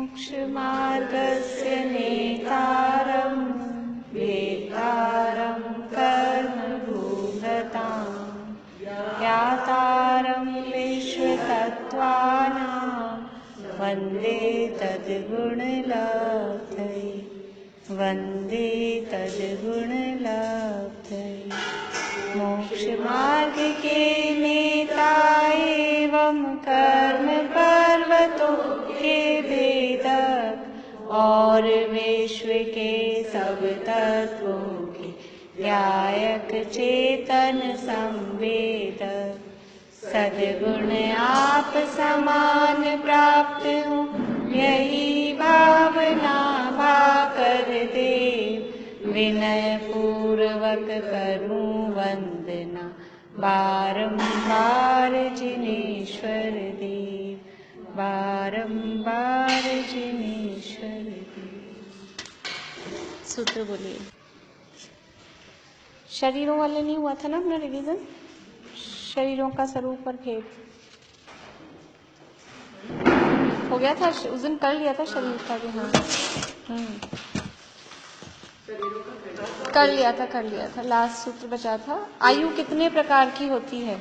मोक्षमार्गस्य नेतारं वेत्तारं कर्मभूभृतां ज्ञातारं विश्वतत्त्वानां वन्दे तद्गुणलब्धये वन्दे तद्गुणलब्धये। मोक्ष मार्ग के नेता एवं कर्म पर्वतों के भेदक और विश्व के सब तत्वों के न्यायक चेतन संवेदक सद्गुण आप समान प्राप्त हो यही भावना भाकर देव विनय पूर्वक करूं वंदना बारंबार जिनेश्वर देव बारंबार जिनेश्वर देव। सूत्र बोलिए। शरीरों वाले नहीं हुआ था ना अपना रिवीजन, शरीरों का स्वरूप और भेद हो गया था उस दिन, कर लिया था शरीर का भी। हाँ कर लिया था। लास्ट सूत्र बचा था। आयु कितने प्रकार की होती है?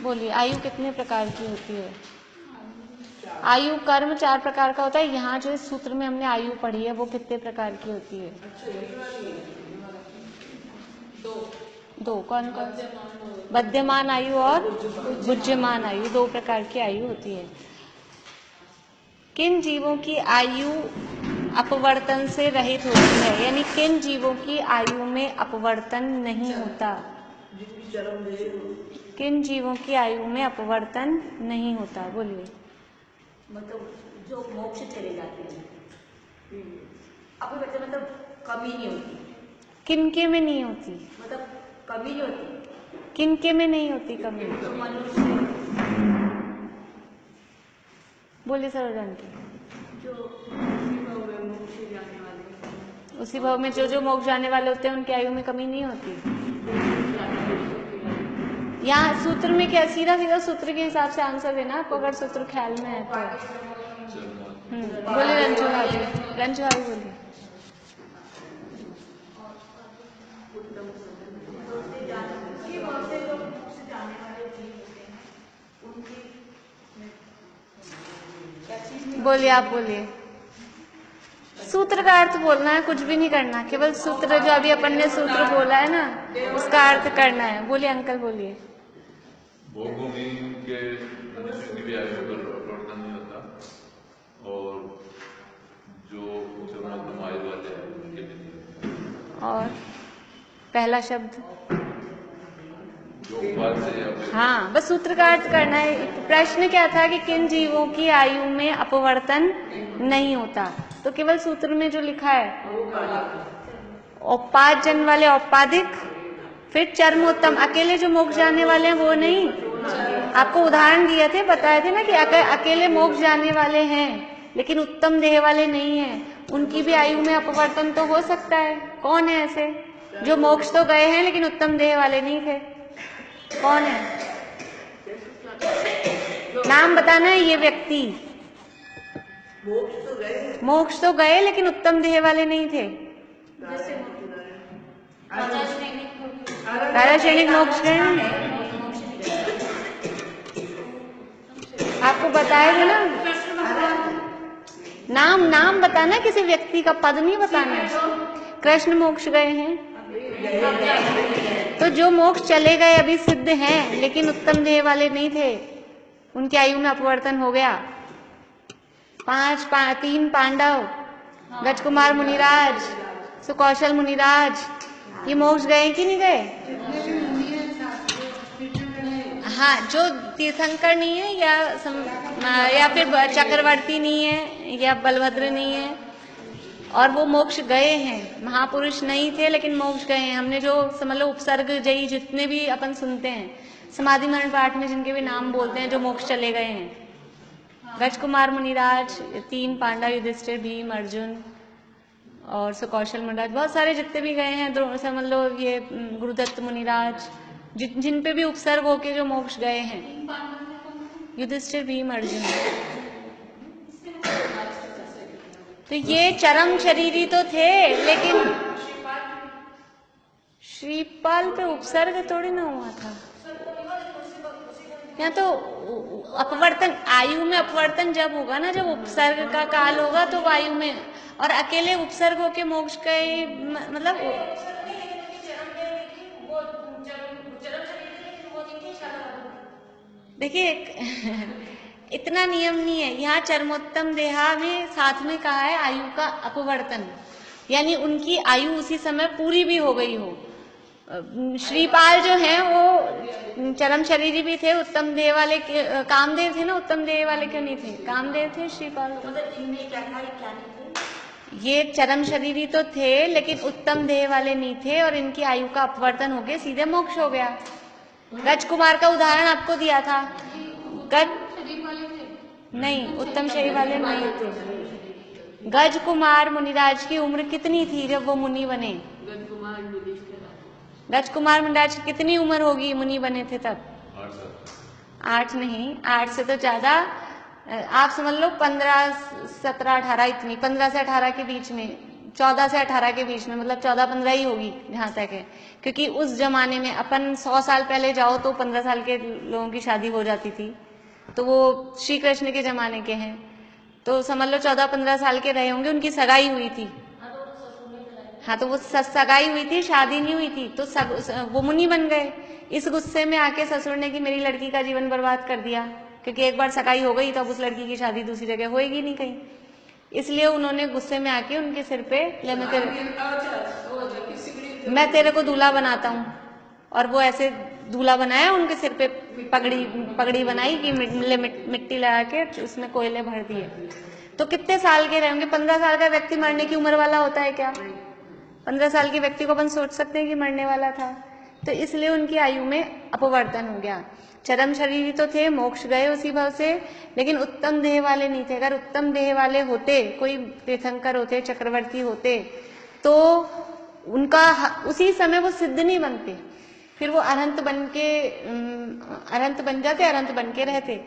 बोलिए, आयु कितने प्रकार की होती है? आयु कर्म 4 प्रकार का होता है। यहाँ जो इस सूत्र में हमने आयु पढ़ी है वो कितने प्रकार की होती है? 2। कौन कौन? बध्यमान आयु और बुज्यमान आयु, 2 प्रकार की आयु होती है। किन जीवों की आयु अपवर्तन से रहित होती है? यानी किन जीवों की आयु में अपवर्तन नहीं होता? किन जीवों की आयु में अपवर्तन नहीं होता? बोलिए। मतलब जो मोक्ष चले जाते हैं, अपवर्तन मतलब कमी नहीं होती। किनके में नहीं होती? मतलब कमी नहीं होती। किनके में नहीं होती कमी? तो मनुष्य बोलिए सरोजन की। जो मोक्ष जाने वाले, उसी भाव में जो मोक्ष जाने वाले होते हैं उनकी आयु में कमी नहीं होती। यहाँ सूत्र में क्या, सीधा सीधा सूत्र के हिसाब से आंसर देना आपको, अगर सूत्र ख्याल में है तो। बोलिए रंजू भाभी, बोलिए। बोलिए, आप बोलिए। सूत्र का अर्थ बोलना है, कुछ भी नहीं करना, केवल सूत्र जो अभी अपन ने सूत्र बोला है ना उसका अर्थ करना है। बोलिए अंकल, बोलिए। भोगों में के मनुष्य की भी आयु पर परिवर्तन नहीं होता और जो मध्यम आयु वाले हैं उनके भी नहीं होता। और पहला शब्द जो उपाय से हाँ, बस सूत्र का अर्थ करना है। प्रश्न क्या था कि किन जीवों की आयु में अपवर्तन नहीं होता, तो केवल सूत्र में जो लिखा है औपाद जन्म वाले औपादिक, फिर चरमोत्तम, अकेले जो मोक्ष जाने वाले हैं वो नहीं। आपको उदाहरण दिए थे, बताए थे ना कि अकेले मोक्ष जाने वाले हैं लेकिन उत्तम देह वाले नहीं हैं, उनकी भी आयु में अपवर्तन तो हो सकता है। कौन है ऐसे जो मोक्ष तो गए हैं लेकिन उत्तम देह वाले नहीं थे? कौन है? नाम बताना है ये व्यक्ति। मोक्ष तो गए लेकिन उत्तम देह वाले नहीं थे। पाराशैनिक मोक्ष गए हैं, आपको बताए थे ना। नाम बताना, किसी व्यक्ति का पद नहीं बताना। कृष्ण मोक्ष गए हैं, तो जो मोक्ष चले गए अभी सिद्ध हैं लेकिन उत्तम देह वाले नहीं थे, उनकी आयु में अपवर्तन हो गया। 3 पांडव, गजकुमार मुनिराज, सुकौशल मुनिराज, ये मोक्ष गए कि नहीं गए? हाँ, जो तीर्थंकर नहीं है या फिर चक्रवर्ती नहीं है या बलभद्र नहीं है और वो मोक्ष गए हैं, महापुरुष नहीं थे लेकिन मोक्ष गए हैं। हमने जो समझ लो उपसर्ग जयी जितने भी अपन सुनते हैं समाधि मरण पाठ में, जिनके भी नाम बोलते हैं जो मोक्ष चले गए हैं, गजकुमार मुनिराज, 3 पांडव, युधिष्ठिर, भीम, अर्जुन और सुकौशल मुनिराज, बहुत सारे जितने भी गए हैं, समझ लो ये गुरुदत्त मुनिराज, जिन पे भी उपसर्ग होके जो मोक्ष गए हैं, युधिष्ठिर, भीम, अर्जुन। तो ये चरम शरीरी तो थे, लेकिन श्रीपाल पे उपसर्ग थोड़ी ना हुआ था। यहाँ तो अपवर्तन, आयु में अपवर्तन जब होगा ना, जब उपसर्ग का काल होगा तो वायु में, और अकेले उपसर्ग होके मोक्ष का मतलब देखिए इतना नियम नहीं है। यहाँ चरमोत्तम देहा में साथ में कहा है आयु का अपवर्तन, यानी उनकी आयु उसी समय पूरी भी हो गई हो। श्रीपाल जो हैं वो चरम शरीरी भी थे, उत्तम देह वाले कामदेव थे ना, उत्तम देह वाले क्यों नहीं थे, कामदेव थे श्रीपाल। मतलब इनमें क्या था, क्या नहीं थे? ये चरम शरीरी तो थे लेकिन उत्तम देह वाले नहीं थे, और इनकी आयु का अपवर्तन हो गया, सीधे मोक्ष हो गया। गज कुमार का उदाहरण आपको दिया था। गज नहीं, उत्तम शरीर वाले नहीं थे। गज कुमार मुनिराज की उम्र कितनी थी जब वो मुनि बने? गज कुमार मुनिराज की कितनी उम्र होगी मुनि बने थे तब? 8 नहीं, 8 से तो ज्यादा, आप समझ लो 15, 17, 18, इतनी 15 से 18 के बीच में, 14 से 18 के बीच में, मतलब 14-15 ही होगी जहां तक है। क्योंकि उस जमाने में अपन 100 साल पहले जाओ तो 15 साल के लोगों की शादी हो जाती थी, तो वो श्री कृष्ण के जमाने के हैं, तो समझ लो 14-15 साल के रहे होंगे, उनकी सगाई हुई थी। हाँ, तो वो सगाई हुई थी, शादी नहीं हुई थी, तो वो मुनि बन गए। इस गुस्से में आके ससुर ने कि मेरी लड़की का जीवन बर्बाद कर दिया, क्योंकि एक बार सगाई हो गई तो अब उस लड़की की शादी दूसरी जगह होएगी नहीं कहीं, इसलिए उन्होंने गुस्से में आके उनके सिर पे ले मैं तेरे को दूल्हा बनाता हूँ, और वो ऐसे दूल्हा बनाया, उनके सिर पे पगड़ी बनाई कि मिट्टी लगा के उसमें कोयले भर दिए। तो कितने साल के रहे होंगे? 15 साल का व्यक्ति मरने की उम्र वाला होता है क्या? 15 साल के व्यक्ति को अपन सोच सकते हैं कि मरने वाला था, तो इसलिए उनकी आयु में अपवर्तन हो गया। चरम शरीरी तो थे, मोक्ष गए उसी भाव से, लेकिन उत्तम देह वाले नहीं थे। अगर उत्तम देह वाले होते, कोई तीर्थंकर होते, चक्रवर्ती होते, तो उनका उसी समय वो सिद्ध नहीं बनते, फिर वो अनंत बन जाते, अनंत बन के रहते।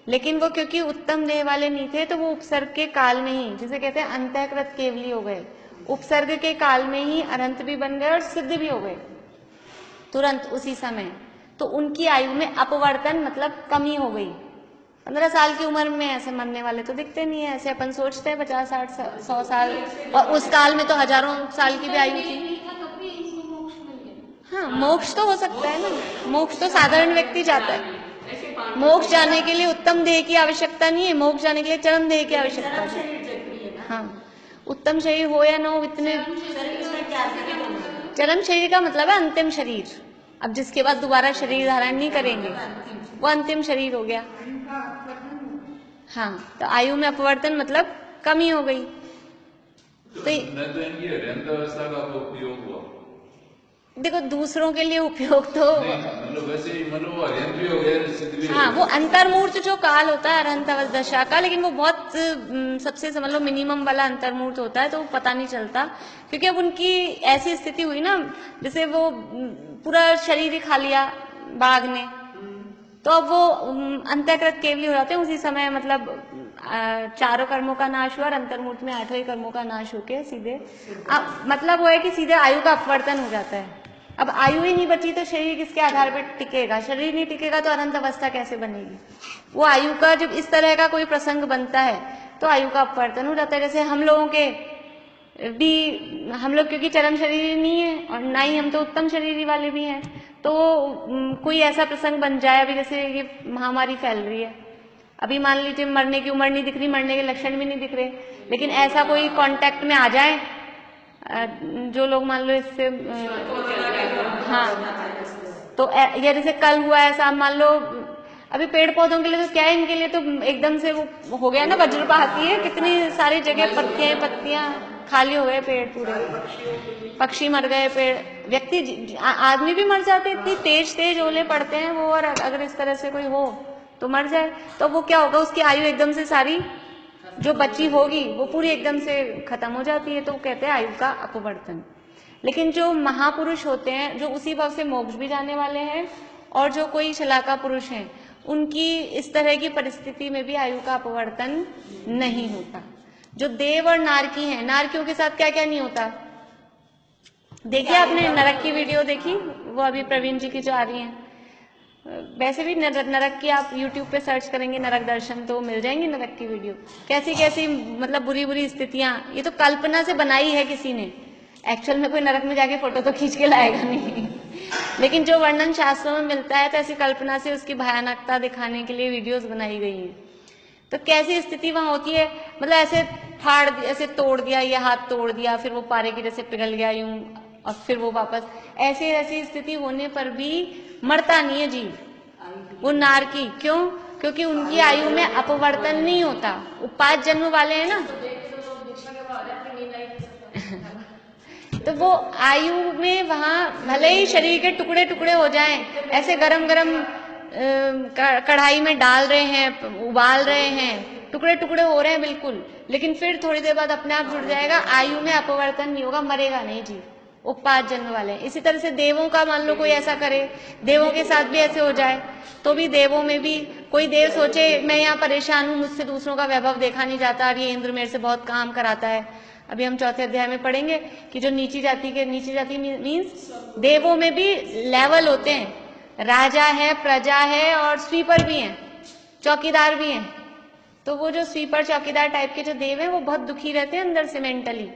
लेकिन वो क्योंकि उत्तम देह वाले नहीं थे, तो वो उपसर्ग के काल में ही, जिसे कहते हैं अंतःकृत केवली हो गए, उपसर्ग के काल में ही अनंत भी बन गए और सिद्ध भी हो गए तुरंत उसी समय। तो उनकी आयु में अपवर्तन मतलब कमी हो गई। 15 साल की उम्र में ऐसे मरने वाले तो दिखते नहीं है, ऐसे अपन सोचते हैं 50, 60, 100 साल, और उस काल में तो हजारों साल की भी आयु थी। हाँ, मोक्ष तो हो सकता है ना, मोक्ष तो साधारण व्यक्ति जाता है। मोक्ष जाने के लिए उत्तम देह की आवश्यकता नहीं है, मोक्ष जाने के लिए चरम देह की आवश्यकता है। हाँ, उत्तम शरीर हो या ना हो, इतने चरम शरीर का मतलब है अंतिम शरीर। अब जिसके बाद दोबारा शरीर धारण नहीं करेंगे, वो अंतिम शरीर हो गया। हाँ, तो आयु में अपवर्तन मतलब कमी हो गई। तो इनकी हृदय अवस्था का उपयोग हुआ, देखो दूसरों के लिए उपयोग तो मतलब वैसे ही, मतलब वो अरहंत भी हो गए। हाँ, वो अंतर्मूर्त जो काल होता है अरहंत दशा का, लेकिन वो बहुत सबसे समझ लो मिनिमम वाला अंतर्मूर्त होता है, तो वो पता नहीं चलता। क्योंकि अब उनकी ऐसी स्थिति हुई ना, जैसे वो पूरा शरीर ही खा लिया बाघ ने, तो अब वो अंतःकृत केवली हो जाते हैं उसी समय। मतलब चारों कर्मों का नाश हुआ और अंतर्मूर्त में 8वें कर्मों का नाश होके सीधे मतलब वो है कि सीधे आयु का अपवर्तन हो जाता है। अब आयु ही नहीं बची तो शरीर किसके आधार पर टिकेगा? शरीर नहीं टिकेगा तो अनंत अवस्था कैसे बनेगी? वो आयु का जब इस तरह का कोई प्रसंग बनता है तो आयु का अपवर्तन हो जाता है। जैसे हम लोगों के भी, हम लोग क्योंकि चरम शरीर नहीं है और ना ही हम तो उत्तम शरीरी वाले भी हैं, तो कोई ऐसा प्रसंग बन जाए, अभी जैसे ये महामारी फैल रही है, अभी मान लीजिए मरने की उम्र नहीं दिख रही, मरने के लक्षण भी नहीं दिख रहे, लेकिन ऐसा कोई कांटेक्ट में आ जाए जो लोग मान लो इससे हाँ, तो या जैसे कल हुआ ऐसा, मान लो अभी पेड़ पौधों के लिए तो क्या है, इनके लिए तो एकदम से वो हो गया ना, वज्रपात ही है, कितनी सारी जगह पत्तियां खाली हो गए, पेड़ पूरे, पक्षी मर गए, पेड़, व्यक्ति आदमी भी मर जाते, इतनी तेज तेज ओले पड़ते हैं वो, और अगर इस तरह से कोई हो तो मर जाए, तो वो क्या होगा, उसकी आयु एकदम से सारी जो बची होगी वो पूरी एकदम से खत्म हो जाती है, तो कहते हैं आयु का अपवर्तन। लेकिन जो महापुरुष होते हैं, जो उसी भाव से मोक्ष भी जाने वाले हैं, और जो कोई शलाका पुरुष हैं, उनकी इस तरह की परिस्थिति में भी आयु का अपवर्तन नहीं होता। जो देव और नारकी हैं, नारकियों के साथ क्या क्या नहीं होता। देखिए आपने नरक की वीडियो देखी, वो अभी प्रवीण जी की जो आ रही है। वैसे भी नरक की आप YouTube पे सर्च करेंगे नरक दर्शन तो मिल जाएंगी नरक की वीडियो। कैसी कैसी मतलब बुरी बुरी स्थितियां, ये तो कल्पना से बनाई है किसी ने, एक्चुअल में कोई नरक में जाके फोटो तो खींच के लाएगा नहीं लेकिन जो वर्णन शास्त्रों में मिलता है तो ऐसी कल्पना से उसकी भयानकता दिखाने के लिए वीडियोस बनाई गई हैं। तो कैसी स्थिति वहां होती है, मतलब ऐसे फाड़ दिया, ऐसे तोड़ दिया, ये हाथ तोड़ दिया, फिर वो पारे की जैसे पिघल गया यूं, और फिर वो वापस, ऐसी ऐसी स्थिति होने पर भी मरता नहीं है जीव, वो नारकी। क्यों? क्योंकि उनकी आयु में अपवर्तन नहीं होता, वो 5 जन्म वाले हैं ना तो वो आयु में वहां भले ही शरीर के टुकड़े टुकड़े हो जाएं, ऐसे गरम गरम कढ़ाई में डाल रहे हैं, उबाल रहे हैं, टुकड़े टुकड़े हो रहे हैं बिल्कुल, लेकिन फिर थोड़ी देर बाद अपने आप जुड़ जाएगा, आयु में अपवर्तन नहीं होगा, मरेगा नहीं जीव, वो 5 जन्म वाले हैं। इसी तरह से देवों का मान लो कोई ऐसा करे, देवों के साथ भी ऐसे हो जाए, तो भी देवों में भी कोई देव सोचे मैं यहाँ परेशान हूँ, मुझसे दूसरों का वैभव देखा नहीं जाता और ये इंद्र मेरे से बहुत काम कराता है। अभी हम 4थे अध्याय में पढ़ेंगे कि जो नीची जाति मीन्स देवों में भी लेवल होते हैं, राजा है, प्रजा है और स्वीपर भी हैं, चौकीदार भी हैं। तो वो जो स्वीपर चौकीदार टाइप के जो देव हैं वो बहुत दुखी रहते हैं अंदर से मेंटली,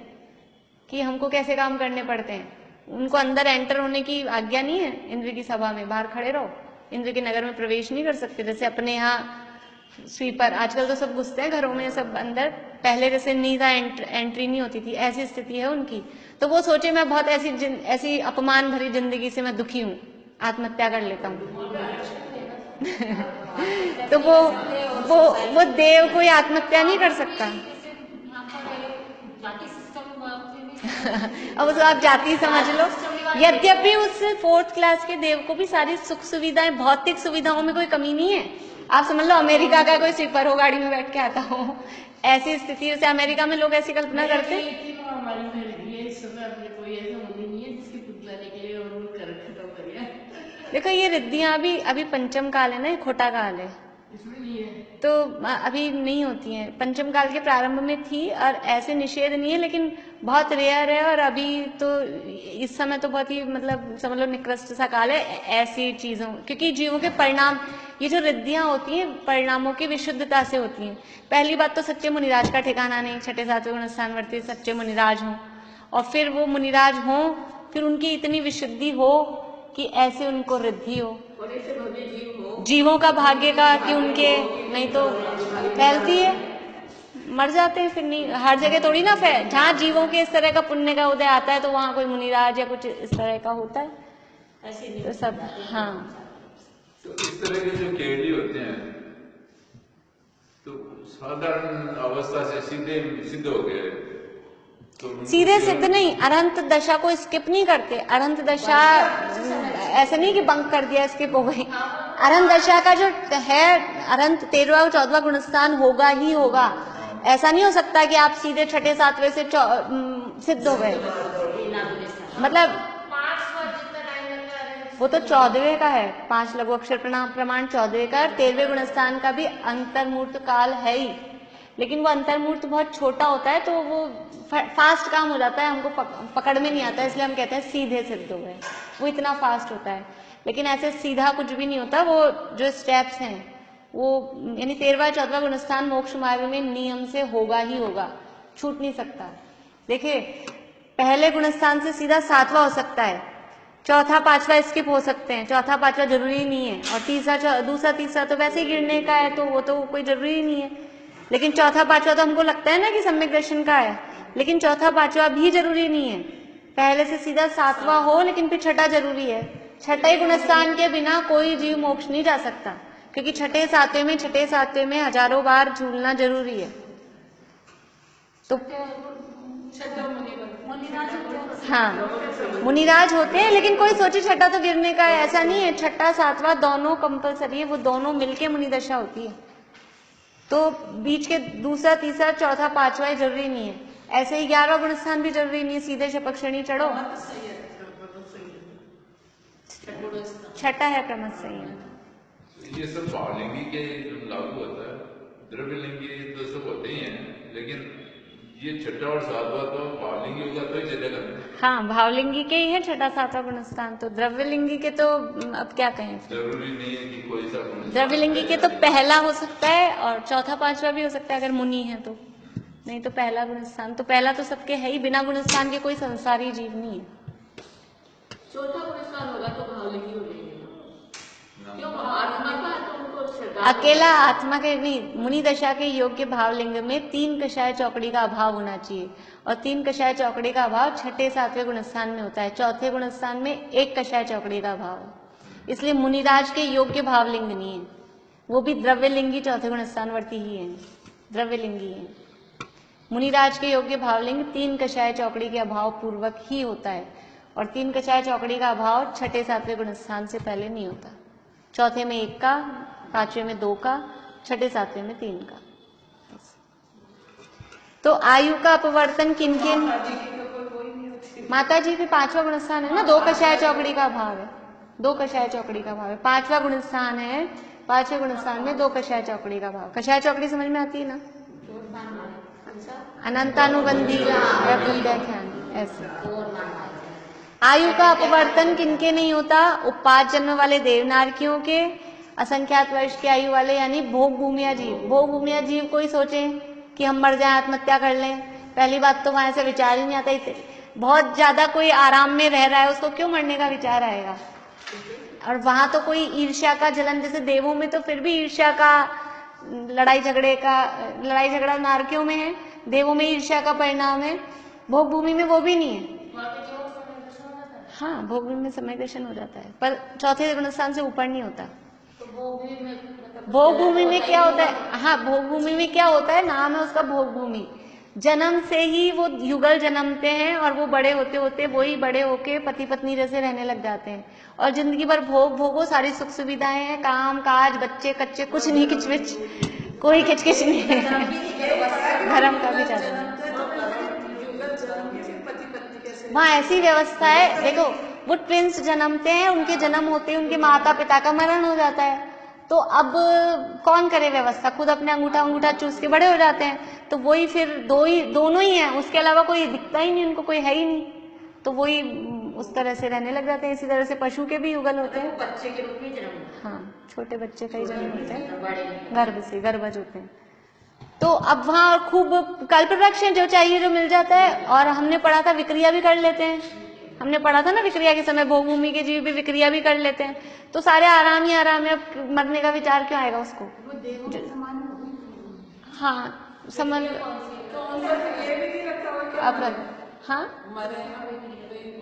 कि हमको कैसे काम करने पड़ते हैं। उनको अंदर एंटर होने की आज्ञा नहीं है, इंद्र की सभा में बाहर खड़े रहो, इंद्र के नगर में प्रवेश नहीं कर सकते। जैसे अपने यहाँ स्वीपर, आजकल तो सब घुसते हैं घरों में सब अंदर, पहले जैसे नहीं था, एंट्री नहीं होती थी, ऐसी स्थिति है उनकी। तो वो सोचे मैं बहुत ऐसी अपमान भरी जिंदगी से मैं दुखी हूँ, आत्महत्या कर लेता हूँ तो वो देव कोई आत्महत्या नहीं कर सकता अब उसको आप जाति समझ लो। यद्यपि उस 4th क्लास के देव को भी सारी सुख सुविधाएं, भौतिक सुविधाओं में कोई कमी नहीं है। आप समझ लो अमेरिका का कोई स्वीपर हो, गाड़ी में बैठ के आता हो, ऐसी स्थिति से अमेरिका में लोग ऐसी कल्पना करते हैं। देखो ये रिद्धियां अभी पंचम काल है ना, खोटा काल है, तो अभी नहीं होती हैं। पंचम काल के प्रारंभ में थी और ऐसे निषेध नहीं है, लेकिन बहुत रेयर है। और अभी तो इस समय तो बहुत ही मतलब समझ लो निकृष्ट सा काल है ऐसी चीजों, क्योंकि जीवों के परिणाम, ये जो रिद्धियां होती हैं परिणामों की विशुद्धता से होती हैं। पहली बात तो सच्चे मुनिराज का ठिकाना नहीं, 6ठे 7वें गुण स्थानवर्ती सच्चे मुनिराज हों, और फिर वो मुनिराज हों, फिर उनकी इतनी विशुद्धि हो कि ऐसे उनको रिद्धि हो, जीवों का भाग्य का कि उनके, नहीं तो फैलती है, मर जाते हैं फिर। नहीं हर जगह थोड़ी ना फैल, जहाँ जीवों के इस तरह का पुण्य का उदय आता है तो वहां कोई मुनिराज या कुछ इस तरह का होता है, तो सब। हाँ, तो इस तरह के जो केडी होते हैं तो साधारण अवस्था से सीधे सिद्ध हो गए, तो सीधे सिद्ध नहीं, अरंत दशा को स्किप नहीं करते। अरंत दशा ऐसा नहीं कि बंक कर दिया स्किप हो गई, अरंत दशा का जो है, अरंत 13वां और 14वां गुणस्थान होगा ही होगा। ऐसा नहीं हो सकता कि आप सीधे 6ठे 7वें से सिद्ध हो गए, मतलब वो तो 14वें का है, 5 लघु अक्षर प्रमाण 14वें का, 13वें गुणस्थान का भी अंतर्मूर्त काल है ही, लेकिन वो अंतर्मूर्त बहुत छोटा होता है, तो वो फास्ट काम हो जाता है, हमको पकड़ में नहीं आता है, इसलिए हम कहते हैं सीधे सिद्ध हो गए, वो इतना फास्ट होता है। लेकिन ऐसे सीधा कुछ भी नहीं होता, वो जो स्टेप्स हैं वो यानी 13वां 14वां गुणस्थान मोक्ष मार्ग में नियम से होगा ही होगा, छूट नहीं सकता। देखिए पहले गुणस्थान से सीधा 7वां हो सकता है, चौथा 5वां स्किप हो सकते हैं, चौथा 5वां जरूरी नहीं है, और दूसरा तीसरा तो वैसे ही गिरने का है, तो वो तो कोई जरूरी नहीं है। लेकिन चौथा 5वां तो हमको लगता है ना कि सम्यक दर्शन का है, लेकिन चौथा 5वां भी जरूरी नहीं है। पहले से सीधा 7वां हो, लेकिन फिर 6ठा जरूरी है। 6ठे गुणस्थान के बिना कोई जीव मोक्ष नहीं जा सकता, क्योंकि 6ठे 7वें में हजारों बार झूलना जरूरी है। तो हाँ मुनिराज होते हैं, लेकिन कोई सोचे 6ठा तो गिरने का है, ऐसा नहीं है। 6ठा 7वां दोनों कंपलसरी है, वो दोनों मिलके मुनि दशा होती है। तो बीच के दूसरा तीसरा चौथा 5वां जरूरी नहीं है। ऐसे ही 11वां गुणस्थान भी जरूरी नहीं है, सीधे शपथ श्रेणी चढ़ो। 6ठा है क्रमश संयम। ये सब भावलिंगी के लागू होता है, द्रव्यलिंगी तो सब होते ही हैं, लेकिन ये छठा और सातवां तो भावलिंगी होगा तो ही चलेगा। हाँ, भावलिंगी के ही है छठा सातवां गुणस्थान, तो द्रव्यलिंगी के तो अब क्या कहें। जरूरी नहीं है कि कोई सा द्रव्यलिंगी के तो पहला हो सकता है और चौथा पांचवा भी हो सकता है अगर मुनि है तो, नहीं तो पहला गुणस्थान तो पहला तो सबके है ही, बिना गुणस्थान के कोई संसारी जीव नहीं है। चौथा पुरस्कार होगा तो भावलिंगी हो जाएगी, क्यों आत्मा का तो उनको श्रद्धा अकेला आत्मा के भी मुनि दशा के योग्य भावलिंग में 3 कषाय चौकड़ी का अभाव होना चाहिए, और 3 कषाय चौकड़ी का अभाव छठे सातवें गुणस्थान में होता है। चौथे गुणस्थान में 1 कषाय चौकड़ी का अभाव है, इसलिए मुनिराज के योग्य भावलिंग नहीं है, वो भी द्रव्यलिंगी चौथे गुणस्थानवर्ती ही है, द्रव्यलिंगी है। मुनिराज के योग्य भावलिंग 3 कषाय चौकड़ी के अभाव पूर्वक ही होता है, और 3 कषाय चौकड़ी का अभाव छठे सातवें गुणस्थान से पहले नहीं होता। चौथे में 1 का, पांचवें में 2 का, छठे सातवें में 3 का। तो आयु का अपवर्तन किन किन, माता जी भी 5वां गुणस्थान है ना, 2 कषाय चौकड़ी का अभाव है, 2 कषाय चौकड़ी का अभाव है। 5वां गुणस्थान है, 5वें गुणस्थान में 2 कषाय चौकड़ी का अभाव। कषाय चौकड़ी समझ में आती है ना, अनंतानुबंधी या व्याख्यान ऐसे। आयु का अपवर्तन किनके नहीं होता, उत्पाद जन्म वाले देवनारकियों के, असंख्यात वर्ष की आयु वाले यानी भोग भूमिया जीव। भोग भूमिया जीव कोई सोचे कि हम मर जाएं, आत्महत्या कर लें, पहली बात तो वहां से विचार ही नहीं आता। बहुत ज्यादा कोई आराम में रह रहा है, उसको क्यों मरने का विचार आएगा। और वहां तो कोई ईर्ष्या का जलन, जैसे देवों में तो फिर भी ईर्ष्या का लड़ाई झगड़ा नारकियों में है, देवों में ईर्ष्या का परिणाम है, भोग भूमि में वो भी नहीं है। हाँ, भोग भूमि में समय दर्शन हो जाता है, पर चौथे गुणस्थान से ऊपर नहीं होता। भोग भूमि में क्या होता है, हाँ भोग भूमि में क्या होता है, नाम है उसका भोग भूमि। जन्म से ही वो युगल जन्मते हैं और वो बड़े होते होते वही बड़े होके पति पत्नी जैसे रहने लग जाते हैं, और जिंदगी भर भोग भोगो, सारी सुख सुविधाएं हैं, काम काज, बच्चे कच्चे, कुछ नहीं किचविच, कोई किचकिच नहीं है। धर्म का भी ज्यादा वहाँ ऐसी व्यवस्था है। देखो वो ट्विंस जन्मते हैं, उनके जन्म होते हैं उनके माता पिता का मरण हो जाता है, तो अब कौन करे व्यवस्था, खुद अपने अंगूठा चूस के बड़े हो जाते हैं, तो वही फिर दोनों ही हैं, उसके अलावा कोई दिखता ही नहीं, उनको कोई है ही नहीं, तो वही उस तरह से रहने लग जाते हैं। इसी तरह से पशु के भी युगल होते हैं, बच्चे के रूप में जन्म, हाँ छोटे बच्चे का ही जन्म होता है, गर्भ से गर्भज होते हैं। तो अब वहाँ खूब कल्प वृक्ष है, जो चाहिए जो मिल जाता है। और हमने पढ़ा था विक्रिया भी कर लेते हैं, हमने पढ़ा था ना विक्रिया के समय भोग भूमि के जीव भी विक्रिया भी कर लेते हैं, तो सारे आराम ही आराम है, अब मरने का विचार क्यों आएगा उसको। हाँ समझ, हाँ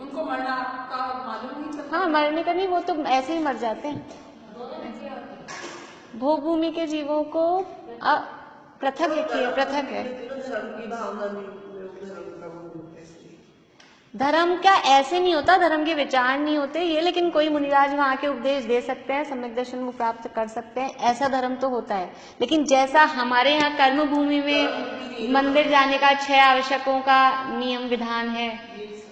उनको मरना का मालूम नहीं चलता। हाँ मरने का नहीं, वो तो ऐसे ही मर जाते हैं। भोग भूमि के जीवों को पृथक लिखिए, पृथक है। धर्म का ऐसे नहीं होता, धर्म के विचार नहीं होते ये, लेकिन कोई मुनिराज वहां के उपदेश दे सकते हैं, सम्यक दर्शन को प्राप्त कर सकते हैं, ऐसा धर्म तो होता है। लेकिन जैसा हमारे यहाँ कर्म भूमि में मंदिर जाने का 6 आवश्यकों का नियम विधान है,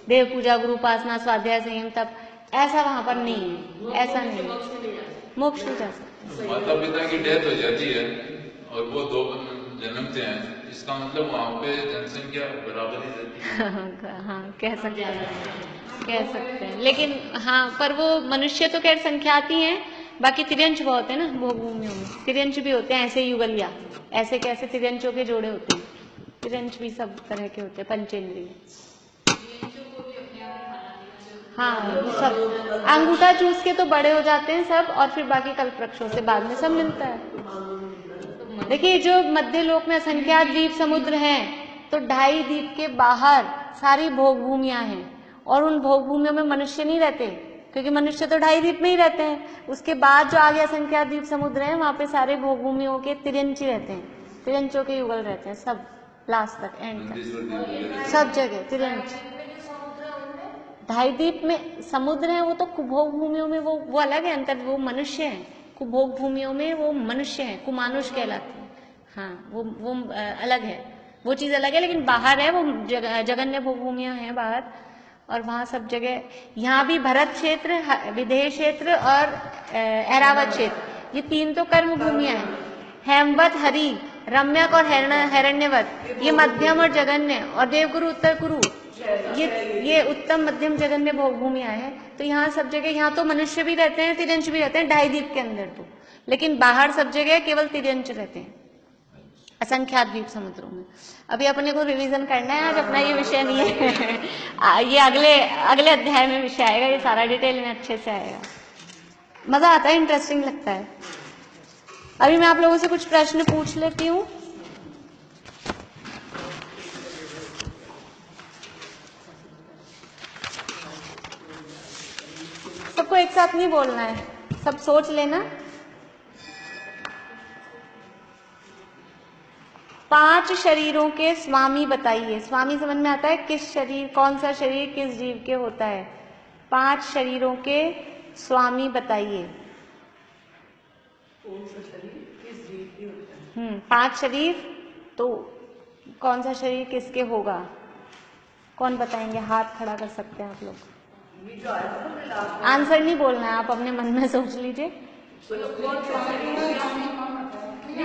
देव पूजा, गुरु उपासना, स्वाध्याय, संयम, तप, ऐसा वहां पर नहीं है, ऐसा नहीं है, मोक्ष नहीं जा सकते। माता पिता की डेथ हो जाती है और वो 2 जन्मते हैं, इसका मतलब वहाँ पे जनसंख्या बराबर ही रहती है। हाँ कह सकते हैं, लेकिन हाँ पर वो मनुष्य तो खैर संख्यात ही हैं, बाकी तिर्यंश बहुत है ना भोग भूमियों में, तिर्यंश भी होते हैं ऐसे युगलिया, ऐसे कैसे तिर्यंशों के जोड़े होते हैं, तिर्यंश भी सब तरह के होते हैं, पंचेंद्रिय। हाँ सब अंगूठा चूस के तो बड़े हो जाते हैं सब, और फिर बाकी कल्प वृक्षों से बाद में सब मिलता है। देखिए जो मध्य लोक में असंख्यात द्वीप समुद्र हैं, तो 2.5 द्वीप के बाहर सारी भोग भूमियां हैं, और उन भोग भूमियों में मनुष्य नहीं रहते, क्योंकि मनुष्य तो 2.5 द्वीप में ही रहते हैं। उसके बाद जो आगे असंख्यात द्वीप समुद्र हैं, वहां पे सारे भोग भूमियों के तिर्यंची रहते हैं, तिर्यंचों के युगल रहते हैं, सब लास्ट तक एंड तक सब जगह तिर्यंच। 2.5 द्वीप में समुद्र है, वो तो भोग भूमियों में वो अलग है, अंतर वो मनुष्य है, कुभोग भूमियों में वो मनुष्य है, कुमानुष कहलाते हैं। हाँ वो अलग है, वो चीज अलग है, लेकिन बाहर है वो जगन्य भोग भूमियां हैं बाहर, और वहां सब जगह, यहाँ भी भरत क्षेत्र, विदेह क्षेत्र और ऐरावत क्षेत्र, ये 3 तो कर्म भूमियां हैं। हेमवत, हरि, रम्यक और हिरण्यवत ये मध्यम और जघन्य, और देवगुरु उत्तर कुरु ये उत्तम मध्यम जघन्य भूमियां हैं। तो यहाँ सब जगह, यहाँ तो मनुष्य भी रहते हैं, तिर्यंच भी रहते हैं ढाई द्वीप के अंदर तो, लेकिन बाहर सब जगह केवल तिर्यंच रहते हैं असंख्यात द्वीप समुद्रों में। अभी अपने को रिवीजन करना है, आज अपना ये विषय नहीं है ये अगले अध्याय में विषय आएगा, ये सारा डिटेल में अच्छे से आएगा, मजा आता है, इंटरेस्टिंग लगता है। अभी मैं आप लोगों से कुछ प्रश्न पूछ लेती हूँ। सबको एक साथ नहीं बोलना है, सब सोच लेना। 5 शरीरों के स्वामी बताइए। स्वामी समझ में आता है, किस शरीर, कौन सा शरीर किस जीव के होता है। 5 शरीरों के स्वामी बताइए। 5 शरीर, तो कौन सा शरीर किसके होगा, कौन बताएंगे? हाथ खड़ा कर सकते हैं आप लोग। आंसर नहीं बोलना है, आप अपने मन में सोच लीजिए।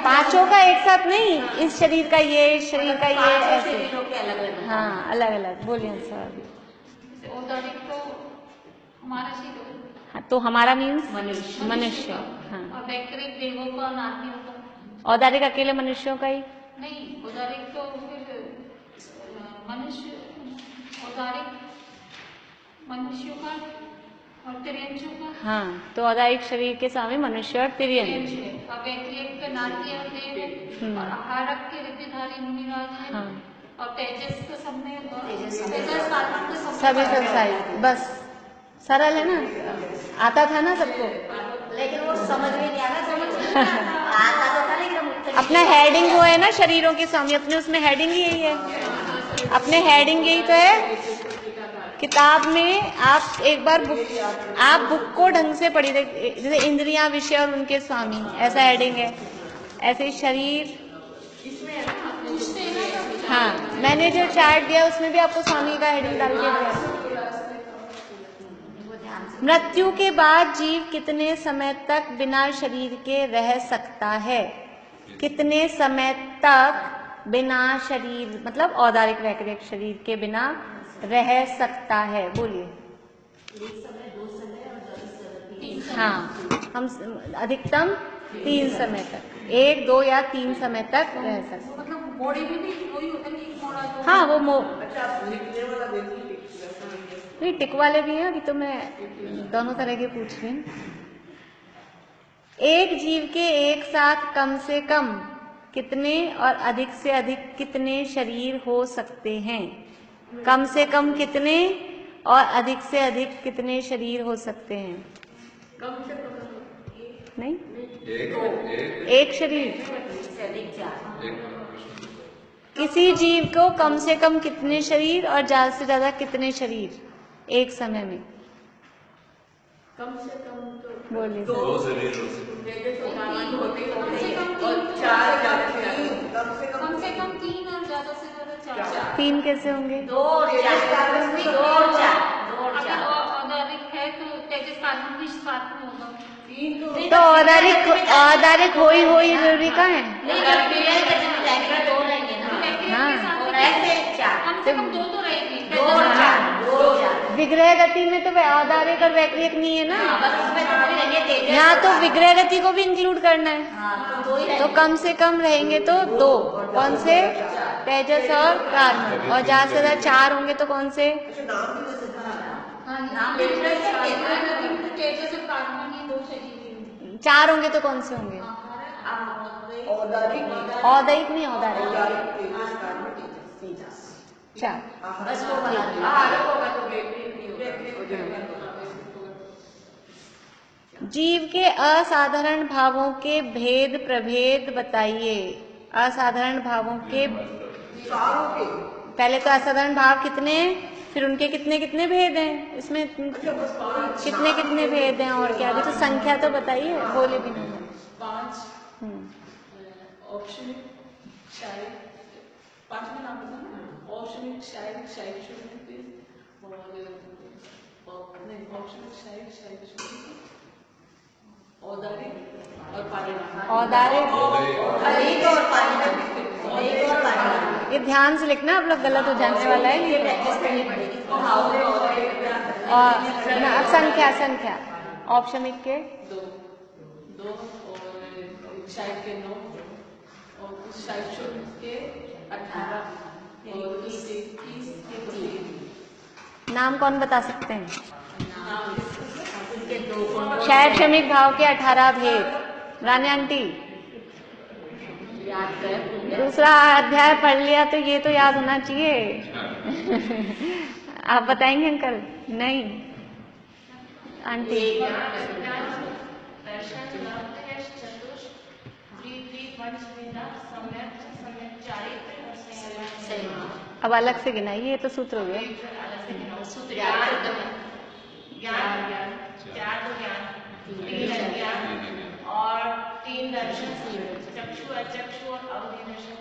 5 का एक साथ नहीं, इस शरीर का ये, इस शरीर का ये, ऐसे। हाँ, अलग अलग बोलिए आंसर अभी। हाँ, तो हमारा मीन्स मनुष्य। हाँ, वैकृत देवों का, नाथियों का। औदारिक अकेले मनुष्यों का ही नहीं, औदारिक तो फिर मनुष्य, औदारिक मनुष्यों का और तिर्यंचों का। हाँ, तो औदारिक शरीर के स्वामी मनुष्य और तिर्यंच। और वैकृत का नाट्य और देव, और आहारक के ऋतुधारी मुनिराज है। हाँ, और तेजस का सब में, तेजस कार्बन का सभी संसारी, बस सरल है ना, आता था ना सबको, लेकिन वो समझ में नहीं आना, समझ में आता तो था लेकिन अपना हेडिंग वो है ना शरीरों के स्वामी, अपने उसमें हेडिंग ही यही है, अपने हेडिंग यही तो है। किताब में आप एक बार बुक को ढंग से पढ़ी, जैसे इंद्रियां, विषय और उनके स्वामी, ऐसा हेडिंग है। ऐसे शरीर, हाँ, मैंने जो चार्ट दिया उसमें भी आपको स्वामी का हेडिंग डाल के दिया। मृत्यु के बाद जीव कितने समय तक बिना शरीर के रह सकता है? कितने समय तक बिना शरीर, मतलब औदारिक वैकृत शरीर के बिना रह सकता है? बोलिए। हाँ, हम अधिकतम 3 समय तक, 1, 2 या 3 समय तक रह सकते हैं। मतलब बॉडी में भी वही होता है कि मोड़ा तो। हाँ, वो लिखने वाला नहीं, टिक वाले भी हैं, अभी तो मैं दोनों तरह के पूछ रही हूँ। एक जीव के एक साथ कम से कम कितने और अधिक से अधिक कितने शरीर हो सकते हैं? कम से कम कितने और अधिक से अधिक कितने शरीर हो सकते हैं? कम से कम नहीं, एक शरीर। एक किसी जीव को कम से कम कितने शरीर और ज्यादा से ज्यादा कितने शरीर एक समय में? कम से कम तो बोलिए। 2 शरीर हो सकते कम से कम 3 और ज्यादा से ज्यादा 4। 3 कैसे होंगे? 2 और 4 अगर औदारिक है तो तेजस कार्बन भी साथ में होगा। तो औदारिक हो ही जरूरी का है? कम से कम 2 तो रहेगी। विग्रह गति में तो औदारिक और वैकृत नहीं है ना, यहाँ तो विग्रह गति को भी इंक्लूड करना है, तो कम से कम रहेंगे तो 2। कौन से? तेजस और कार्बन। और ज्यादा से ज्यादा 4 होंगे तो कौन से? तेजस और कार्बन ये 2 शरीर। 4 होंगे तो कौन से होंगे? औदारिक नहीं, औदारिक 4। जीव के असाधारण भावों के भेद प्रभेद बताइए। असाधारण भावों के, पहले तो असाधारण भाव कितने हैं, फिर उनके कितने कितने भेद हैं, इसमें कितने कितने भेद हैं, और क्या? अभी तो संख्या तो बताइए, बोले भी नहीं। 5 ऑप्शन शायद 5 में नाम बताना ना, ऑप्शन शायद शून्य और नहीं, ऑप्शन शायद शून्य औदारिक और पारिणाम। औदारिक, एक और पानी, एक और पानी। ये ध्यान से लिखना, आप लोग गलत हो जाने वाला है ये नहीं प्रैक्टिस करनी पड़ेगी। तो। और ना, अब संख्या औपशमिक के 2 और शायद के 9 और शायद शुरू के 18 और दूसरे 30 के 3। नाम कौन बता सकते हैं? उनके 2 शायद क्षमिक भाव के 18 भेद। रानी आंटी, याद कर। दूसरा अध्याय पढ़ लिया तो ये तो याद होना चाहिए। आप बताएंगे अंकल? नहीं आंटी। अब अलग से गिनाइए, ये तो सूत्र हो गया। सूत्र याद कर। और 3 दर्शन, चक्षु अचक्षु और अवधि दर्शन,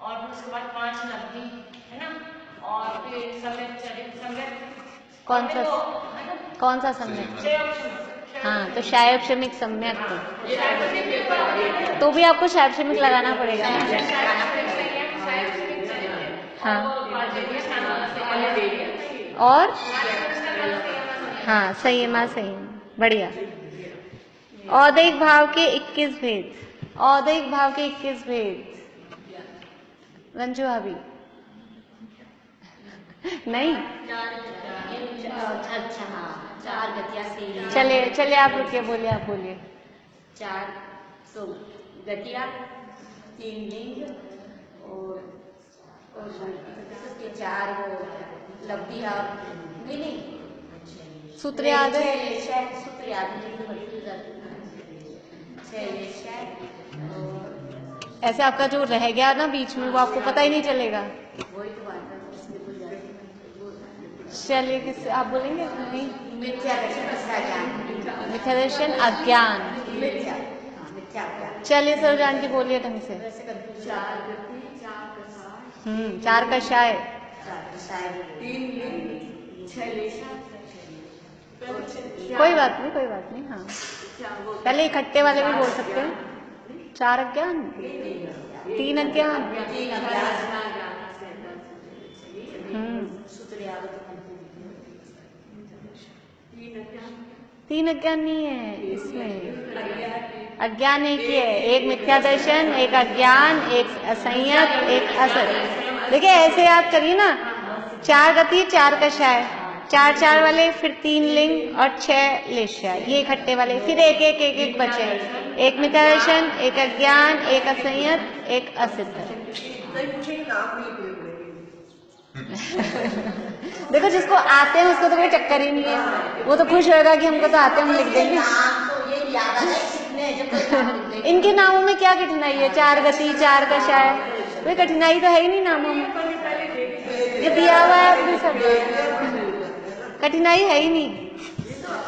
और फिर उसके बाद 5 नब्दी है ना, और फिर सम्यक चरित, सम्यक कौन सा सम्यक? हाँ, तो शायोपशमिक सम्यक तो भी आपको शायोपशमिक लगाना पड़ेगा ना। हाँ, और हाँ संयमा संयम, बढ़िया। औदैहिक भाव के 21 भेद। औदैहिक भाव के 21 भेद। रंजू भाभी नहीं? अच्छा हाँ, 4 गतियाँ से। चलिए आप रुकिए, बोलिए, आप बोलिए। 4 तो गतियाँ, 3 लिंग और 4 वो लब्धियाँ। नहीं सूत्र याद है? सूत्र याद नहीं। ऐसे आपका जो रह गया ना बीच में, वो आपको पता ही नहीं चलेगा। वही तो बात है। चलिए, किस आप बोलेंगे? नहीं, मिथ्या दर्शन, मिथ्या दर्शन अज्ञान। मिथ्या चलिए सरोजान की बोलिए ढंग से। 4 गति, 4 कषाय, 4 कषाय, 3 लिंग, 6 लेशा। कोई बात नहीं। हाँ, पहले इकट्ठे वाले भी बोल सकते हैं। 4 अज्ञान, 3 अज्ञान। सूत्र याद हो। 3 अज्ञान नहीं है इसमें। अज्ञान एक ही है, एक मिथ्या दर्शन, एक अज्ञान, एक असंयत, एक असत। देखिए ऐसे याद करिए ना, 4 गति, 4 कषाय, 4 वाले, फिर 3 लिंग और 6 लेशा, ये इकट्ठे वाले, फिर एक बचे। एक मिथ्या दर्शन, एक अज्ञान, एक असंयत, एक असिद्ध। देखो जिसको आते हैं उसको तो कोई चक्कर ही नहीं है, वो तो खुश होगा कि हमको तो आते हैं, हम लिख देंगे। इनके नामों में क्या कठिनाई है? 4 गति, 4 कषाय, कोई कठिनाई तो है ही नहीं नामों में, ये दिया हुआ है अपने सब, कठिनाई है ही नहीं।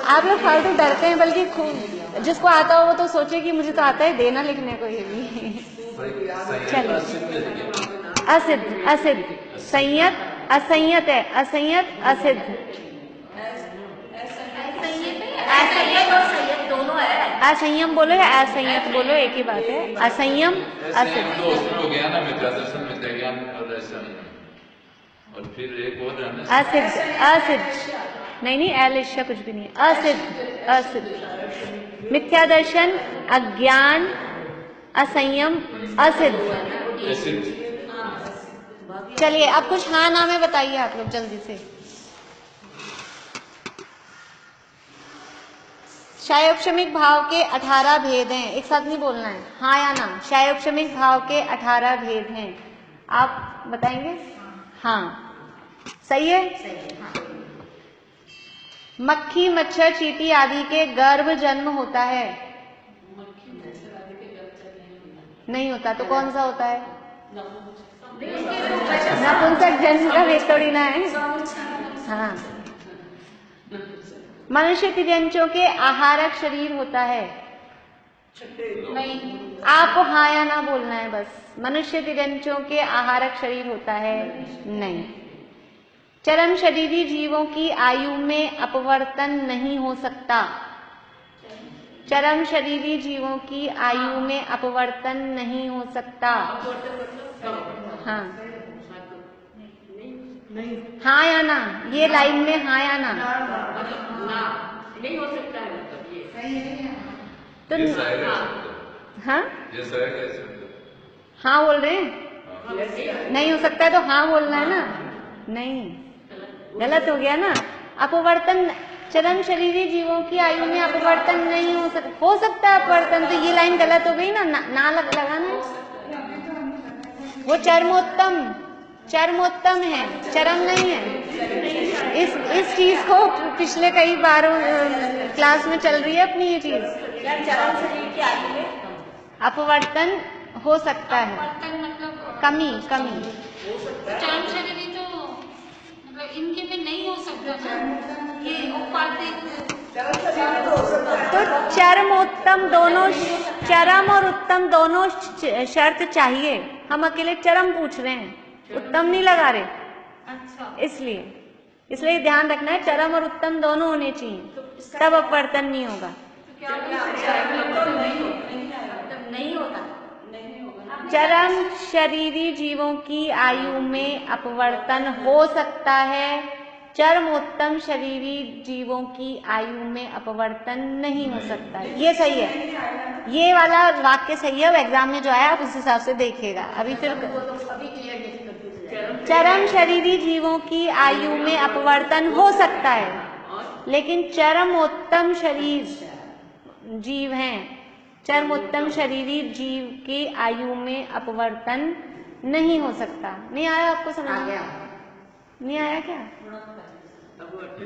आप लोग फालतू डरते हैं, बल्कि खूब जिसको आता हो वो तो सोचे कि मुझे तो आता है, देना लिखने को ये भी। चलिए, असिद्ध, संयत, असंयत है, असंयत, असिद्ध। असंयत और संयत दोनों है। असंयम बोलो या असंयत बोलो, एक ही बात है। असंयम, असिद्ध। हो गया ना, मिथ्या दर्शन, मिथ्या ज्ञान और असंयम, और फिर एक और है ना असिद्ध। नहीं, अलिश्य कुछ भी नहीं है। असिद्ध, मिथ्या दर्शन, अज्ञान, असंयम, असिद्ध। चलिए अब कुछ हाँ ना में बताइए आप लोग जल्दी से। शायोपशमिक भाव के 18 भेद हैं, एक साथ नहीं बोलना है, हाँ या ना। शायोपशमिक भाव के 18 भेद हैं, आप बताएंगे? हाँ, सही है। मक्खी, मच्छर, चींटी आदि के गर्भ जन्म होता है? नहीं होता, तो कौन सा होता है? नपुंसक जन्म का भेद थोड़ी ना है। हाँ, मनुष्य तिर्यंचों के आहारक शरीर होता है? नहीं, आपको हाँ या ना बोलना है बस। मनुष्य तिर्यंचों के आहारक शरीर होता है? नहीं। चरम शरीरी जीवों की आयु में अपवर्तन नहीं हो सकता? चरम शरीरी जीवों की आयु में अपवर्तन नहीं हो सकता। हाँ हाँ या ना, ये लाइन में हाँ या ना, नहीं हो सकता है, मतलब ये तो ये शायद है शब्द। हाँ ये शायद है शब्द। हाँ बोल रहे हैं, नहीं हो सकता है तो हाँ बोलना है ना, नहीं गलत हो गया ना। अपवर्तन, चरम शरीरी जीवों की आयु में अपवर्तन नहीं हो सकता है अपवर्तन, तो ये लाइन गलत हो गई ना, ना लगाना है। वो चरमोत्तम है, चरम नहीं है। इस चीज को पिछले कई बारों क्लास में चल रही है अपनी ये चीज। चरम शरीर की आयु में अपवर्तन हो सकता है, मतलब कमी। चरम शरीरी तो मतलब इनके में नहीं हो सकता ना, ये औपाधिक। तो चरमोत्तम दोनों, चरम और उत्तम दोनों शर्त चाहिए। हम अकेले चरम पूछ रहे हैं, उत्तम नहीं लगा रहे, अच्छा, इसलिए ध्यान रखना है चरम और उत्तम दोनों होने चाहिए, तब अपवर्तन नहीं होगा। नहीं होता। चरम शरीरी जीवों की आयु में अपवर्तन हो सकता है, चरमोत्तम शरीरी जीवों की आयु में अपवर्तन नहीं हो सकता। ये सही है, ये वाला वाक्य सही है। एग्जाम में जो आया आप उस हिसाब से देखिएगा। अभी फिर चरम शरीरी जीवों की आयु में अपवर्तन हो सकता है, लेकिन चरमोत्तम शरीर जीव हैं, चरमोत्तम शरीरी जीव की आयु में अपवर्तन नहीं हो सकता। नहीं आया आपको समझ में? नहीं आया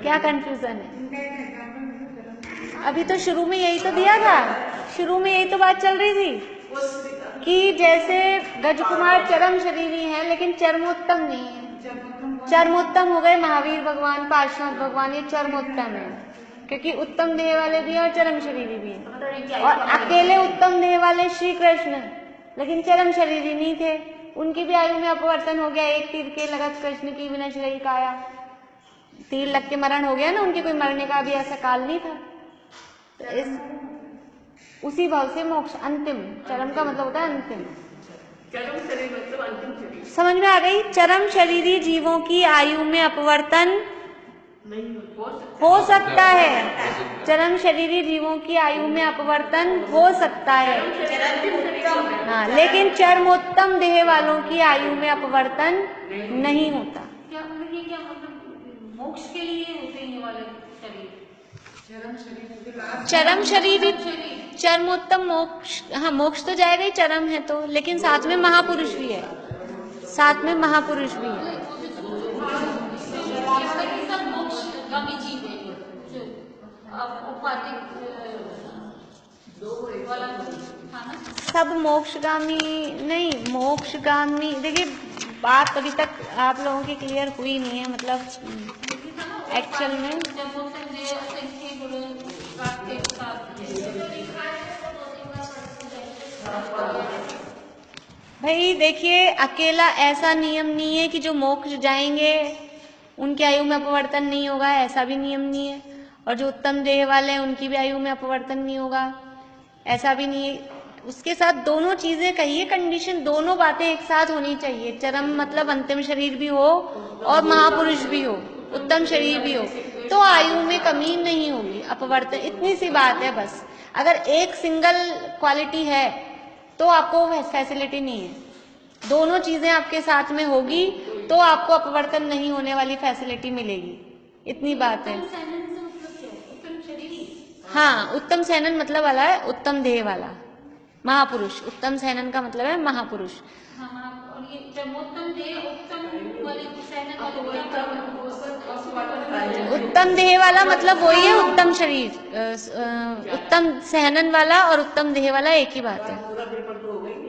क्या कंफ्यूजन है? अभी तो शुरू में यही तो दिया था, शुरू में यही तो बात चल रही थी कि जैसे गजकुमार चरम शरीरी हैं लेकिन चरमोत्तम नहीं है। चरमोत्तम हो गए महावीर भगवान, पार्श्वनाथ भगवान, ये चरमोत्तम है क्योंकि उत्तम देह वाले भी हैं और चरम शरीरी भी हैं। और अकेले उत्तम देह वाले श्री कृष्ण लेकिन चरम शरीरी नहीं थे, उनकी भी आयु में अपवर्तन हो गया। एक तीर के लगत कृष्ण की विनश रही काया, तीर लग के मरण हो गया ना, उनके कोई मरने का भी ऐसा काल नहीं था। तो इस उसी भाव से मोक्ष अंतिम, चरम का मतलब होता है अंतिम। चरम शरीर मतलब अंतिम शरीर समझ में आ गई? चरम शरीरी जीवों की आयु में अपवर्तन नहीं हो सकता है, चरम शरीरी जीवों की आयु में अपवर्तन हो सकता है, हाँ, लेकिन चरमोत्तम देह वालों की आयु में अपवर्तन नहीं होता। क्या मतलब ये क्या मतलब मोक्ष के लिए होते हैं ये वाले शरीर? चरम शरीरी, चरमोत्तम मोक्ष, हाँ मोक्ष तो जाएगा ही, चरम है तो, लेकिन साथ में महापुरुष भी है, साथ में महापुरुष भी है। सब मोक्षगामी जीव है जो औपाधिक वाला था ना। सब मोक्षगामी नहीं, मोक्षगामी देखिए बात अभी तक आप लोगों की क्लियर हुई नहीं है, मतलब एक्चुअल में जब वो संख्या गुरु काटते भाई देखिए, अकेला ऐसा नियम नहीं है कि जो मोक्ष जाएंगे उनकी आयु में अपवर्तन नहीं होगा, ऐसा भी नियम नहीं है। और जो उत्तम देह वाले हैं उनकी भी आयु में अपवर्तन नहीं होगा, ऐसा भी नहीं है। उसके साथ दोनों चीजें कहिए, कंडीशन दोनों बातें एक साथ होनी चाहिए। चरम मतलब अंतिम शरीर भी हो और महापुरुष भी हो, उत्तम शरीर भी हो, तो आयु में कमी नहीं होगी, अपवर्तन, इतनी सी बात है बस। अगर एक सिंगल क्वालिटी है तो आपको फैसिलिटी नहीं है, दोनों चीजें आपके साथ में होगी तो आपको अपवर्तन नहीं होने वाली फैसिलिटी मिलेगी, इतनी बात है। हाँ, उत्तम सैनन मतलब वाला है उत्तम देह वाला महापुरुष, उत्तम सैनन का मतलब है महापुरुष। और ये चरमोत्तम देह उत्तम वाले सैनन वाले उत्तम देह वाला मतलब वही है उत्तम शरीर, उत्तम सहनन वाला और उत्तम देह वाला एक ही बात है,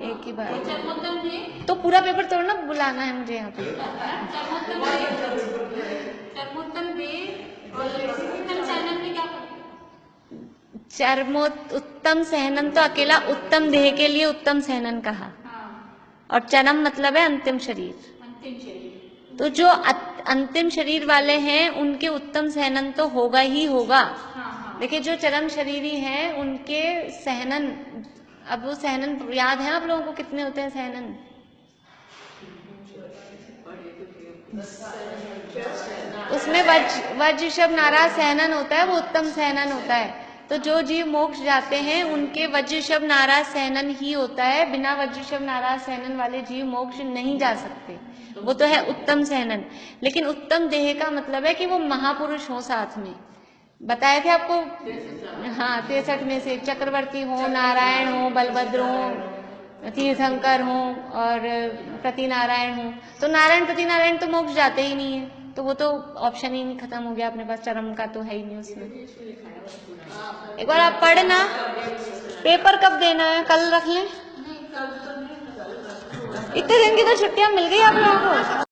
एक ही बात है। चरमोत्तम देह, तो पूरा पेपर तोड़ना बुलाना है मुझे यहाँ पे। चरमोत्तम देह और उत्तम सैनन में क्या उत्तम सहनन तो अकेला उत्तम देह के लिए उत्तम सहनन कहा, और चरम मतलब है अंतिम शरीर। अंतिम शरीर, तो जो अंतिम शरीर वाले हैं उनके उत्तम सहनन तो होगा ही होगा, देखिए जो चरम शरीरी हैं उनके सहनन, अब वो सहनन याद है आप लोगों को कितने होते हैं सहनन? उसमें वज्र ऋषभ नाराज सहनन होता है, वो उत्तम सहनन होता है। तो जो जीव मोक्ष जाते हैं उनके वज्र ऋषभ नाराज सहनन ही होता है, बिना वज्र ऋषभ नाराज सहनन वाले जीव मोक्ष नहीं जा सकते, वो तो है उत्तम सहनन। लेकिन उत्तम देह का मतलब है कि वो महापुरुष हो साथ में, बताए थे आपको, हाँ 63 में से चक्रवर्ती हो, नारायण हो, बलभद्र हो, तीर्थंकर हो और प्रति नारायण हो। तो नारायण प्रति नारायण तो मोक्ष जाते ही नहीं है, तो वो तो ऑप्शन ही नहीं, खत्म हो गया अपने पास, चरम का तो है ही नहीं उसमें। एक बार आप पढ़ना, पेपर कब देना है, कल रख लें, इतने दिन की तो छुट्टियां मिल गई आप लोगों को।